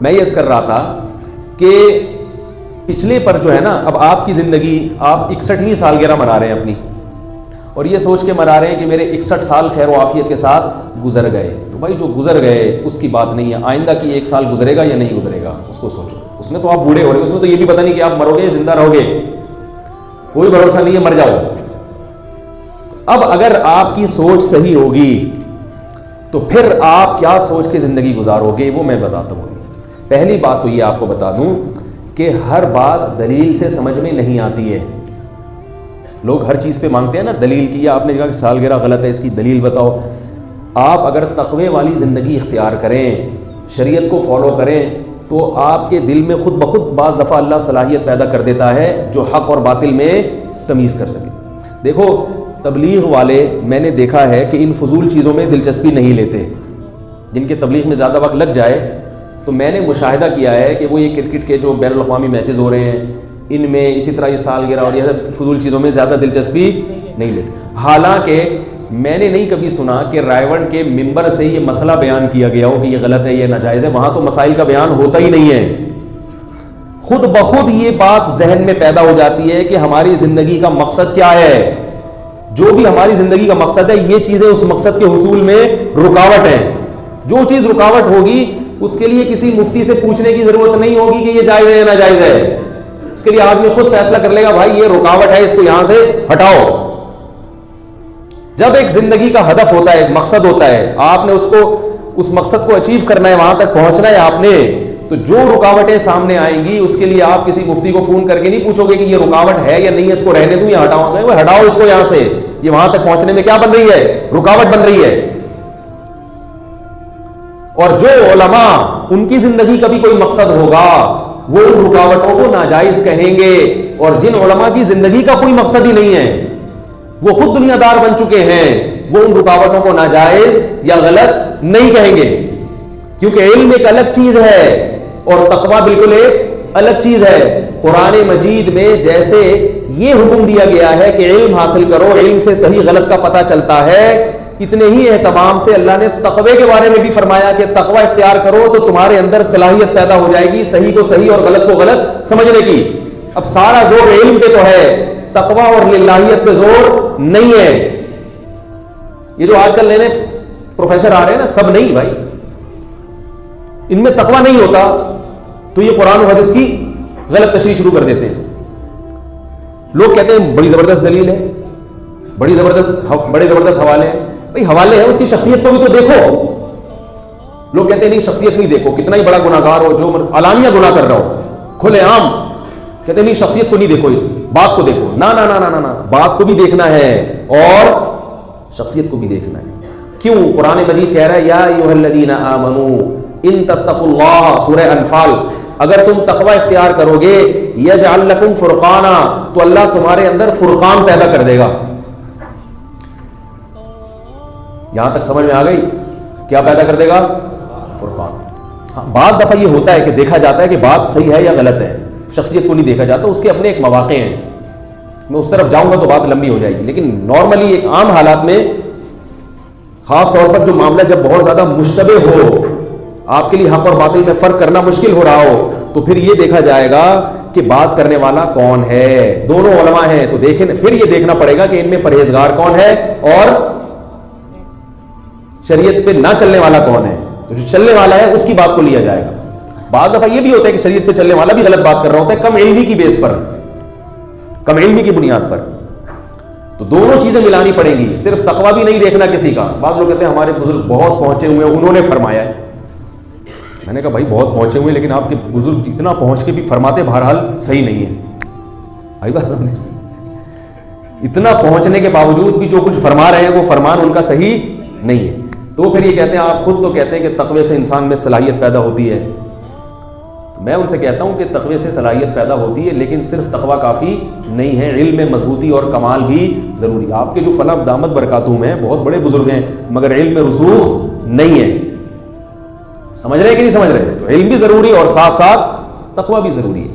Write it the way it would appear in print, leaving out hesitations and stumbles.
میں یہ کر رہا تھا کہ پچھلے پر جو ہے نا، اب آپ کی زندگی، آپ 61ویں سالگرہ منا رہے ہیں اپنی، اور یہ سوچ کے منا رہے ہیں کہ میرے 61 سال خیر و عافیت کے ساتھ گزر گئے. تو بھائی جو گزر گئے اس کی بات نہیں ہے، آئندہ کی 1 سال گزرے گا یا نہیں گزرے گا اس کو سوچو. اس میں تو آپ بوڑھے ہو رہے، اس میں تو یہ بھی پتہ نہیں کہ آپ مرو گے زندہ رہو گے، کوئی بھروسہ نہیں ہے، مر جاؤ. اب اگر آپ کی سوچ صحیح ہوگی تو پھر آپ کیا سوچ کے زندگی گزارو گے وہ میں بتاتا ہوں. پہلی بات تو یہ آپ کو بتا دوں کہ ہر بات دلیل سے سمجھ میں نہیں آتی ہے. لوگ ہر چیز پہ مانگتے ہیں نا دلیل کی، یا آپ نے کہا کہ سالگرہ غلط ہے اس کی دلیل بتاؤ. آپ اگر تقوی والی زندگی اختیار کریں، شریعت کو فالو کریں، تو آپ کے دل میں خود بخود بعض دفعہ اللہ صلاحیت پیدا کر دیتا ہے جو حق اور باطل میں تمیز کر سکے. دیکھو تبلیغ والے میں نے دیکھا ہے کہ ان فضول چیزوں میں دلچسپی نہیں لیتے. جن کے تبلیغ میں زیادہ وقت لگ جائے تو میں نے مشاہدہ کیا ہے کہ وہ یہ کرکٹ کے جو بین الاقوامی میچز ہو رہے ہیں ان میں، اسی طرح یہ سالگرہ اور یہ فضول چیزوں میں زیادہ دلچسپی نہیں لیتے. حالانکہ میں نے نہیں کبھی سنا کہ رائے کے ممبر سے یہ مسئلہ بیان کیا گیا ہو کہ یہ غلط ہے یہ ناجائز ہے. وہاں تو مسائل کا بیان ہوتا ہی نہیں ہے. خود بخود یہ بات ذہن میں پیدا ہو جاتی ہے کہ ہماری زندگی کا مقصد کیا ہے. جو بھی ہماری زندگی کا مقصد ہے یہ چیزیں اس مقصد کے حصول میں رکاوٹ ہیں. جو چیز رکاوٹ ہوگی اس کے لیے کسی مفتی سے پوچھنے کی ضرورت نہیں ہوگی کہ یہ جائز ہے یا ناجائز ہے. اس کے لیے آدمی خود فیصلہ کر لے گا بھائی یہ رکاوٹ ہے اس کو یہاں سے ہٹاؤ. جب ایک زندگی کا ہدف ہوتا ہے، ایک مقصد ہوتا ہے، آپ نے اس مقصد کو اچیو کرنا ہے، وہاں تک پہنچنا ہے آپ نے، تو جو رکاوٹیں سامنے آئیں گی اس کے لیے آپ کسی مفتی کو فون کر کے نہیں پوچھو گے کہ یہ رکاوٹ ہے یا نہیں ہے، اس کو رہنے دوں یا ہٹاؤ. وہ ہٹاؤ اس کو یہاں سے، یہ وہاں تک پہنچنے میں کیا بن رہی ہے؟ رکاوٹ بن رہی ہے. اور جو علماء ان کی زندگی کا بھی کوئی مقصد ہوگا وہ ان رکاوٹوں کو ناجائز کہیں گے، اور جن علماء کی زندگی کا کوئی مقصد ہی نہیں ہے، وہ خود دنیا دار بن چکے ہیں، وہ ان رکاوٹوں کو ناجائز یا غلط نہیں کہیں گے. کیونکہ علم ایک الگ چیز ہے اور تقویٰ بالکل ایک الگ چیز ہے. قرآن مجید میں جیسے یہ حکم دیا گیا ہے کہ علم حاصل کرو، علم سے صحیح غلط کا پتہ چلتا ہے، اتنے ہی اہتمام سے اللہ نے تقوی کے بارے میں بھی فرمایا کہ تقوی اختیار کرو تو تمہارے اندر صلاحیت پیدا ہو جائے گی صحیح کو صحیح اور غلط کو غلط سمجھنے کی. اب سارا زور علم پہ تو ہے، تقوی اور للہیت پہ زور نہیں ہے. یہ جو آج کل نئے نئے پروفیسر آ رہے ہیں نا، سب نہیں بھائی، ان میں تقوی نہیں ہوتا تو یہ قرآن و حدیث کی غلط تشریح شروع کر دیتے ہیں. لوگ کہتے ہیں بڑی زبردست دلیل ہے، بڑے زبردست حوالے ہیں. بھائی حوالے ہیں، اس کی شخصیت کو بھی تو دیکھو. لوگ کہتے ہیں نہیں شخصیت نہیں دیکھو، کتنا ہی بڑا گناہ گار ہو، جو علانیہ گناہ کر رہا ہو کھلے عام، کہتے ہیں نہیں شخصیت کو نہیں دیکھو، اس کی بات کو دیکھو. نہ نہ نہ نہ نہ، بات کو بھی دیکھنا ہے اور شخصیت کو بھی دیکھنا ہے. کیوں؟ قرآن مجید کہہ رہا ہے یا ایھا الذین آمنوا ان تتقوا اللہ، سورہ انفال، اگر تم تقوی اختیار کرو گے یجعل لکم فرقانا، تو اللہ تمہارے اندر فرقان پیدا کر دے گا. یہاں تک سمجھ میں آ گئی؟ کیا پیدا کر دے گا؟ فرقان. ہاں بعض دفعہ یہ ہوتا ہے کہ دیکھا جاتا ہے کہ بات صحیح ہے یا غلط ہے، شخصیت کو نہیں دیکھا جاتا، اس کے اپنے ایک مواقع ہیں. میں اس طرف جاؤں گا تو بات لمبی ہو جائے گی، لیکن نارملی ایک عام حالات میں، خاص طور پر جو معاملہ جب بہت زیادہ مشتبہ ہو، آپ کے لیے حق اور باطل میں فرق کرنا مشکل ہو رہا ہو، تو پھر یہ دیکھا جائے گا کہ بات کرنے والا کون ہے. دونوں علماء ہیں تو دیکھیں، پھر یہ دیکھنا پڑے گا کہ ان میں پرہیزگار کون ہے اور شریعت پہ نہ چلنے والا کون ہے. تو جو چلنے والا ہے اس کی بات کو لیا جائے گا. بعض دفعہ یہ بھی ہوتا ہے کہ شریعت پہ چلنے والا بھی غلط بات کر رہا ہوتا ہے، کم علمی کی بیس پر، کم علمی کی بنیاد پر. تو دونوں چیزیں ملانی پڑیں گی، صرف تقویٰ بھی نہیں دیکھنا کسی کا. بعض لوگ کہتے ہیں ہمارے بزرگ بہت پہنچے ہوئے ہیں، انہوں نے فرمایا ہے. میں نے کہا بھائی بہت پہنچے ہوئے لیکن آپ کے بزرگ اتنا پہنچ کے بھی فرماتے بہرحال صحیح نہیں ہے. بھائی بات سامنے اتنا پہنچنے کے باوجود بھی جو کچھ فرما رہے ہیں وہ فرمان ان کا صحیح نہیں ہے. تو پھر یہ کہتے ہیں، آپ خود تو کہتے ہیں کہ تقوی سے انسان میں صلاحیت پیدا ہوتی ہے. میں ان سے کہتا ہوں کہ تقوی سے صلاحیت پیدا ہوتی ہے لیکن صرف تقوی کافی نہیں ہے، علم میں مضبوطی اور کمال بھی ضروری ہے. آپ کے جو فلاں دامت برکاتہم ہیں بہت بڑے بزرگ ہیں مگر علم میں رسوخ نہیں ہے. سمجھ رہے کہ نہیں سمجھ رہے؟ تو علم بھی ضروری اور ساتھ ساتھ تقوی بھی ضروری ہے.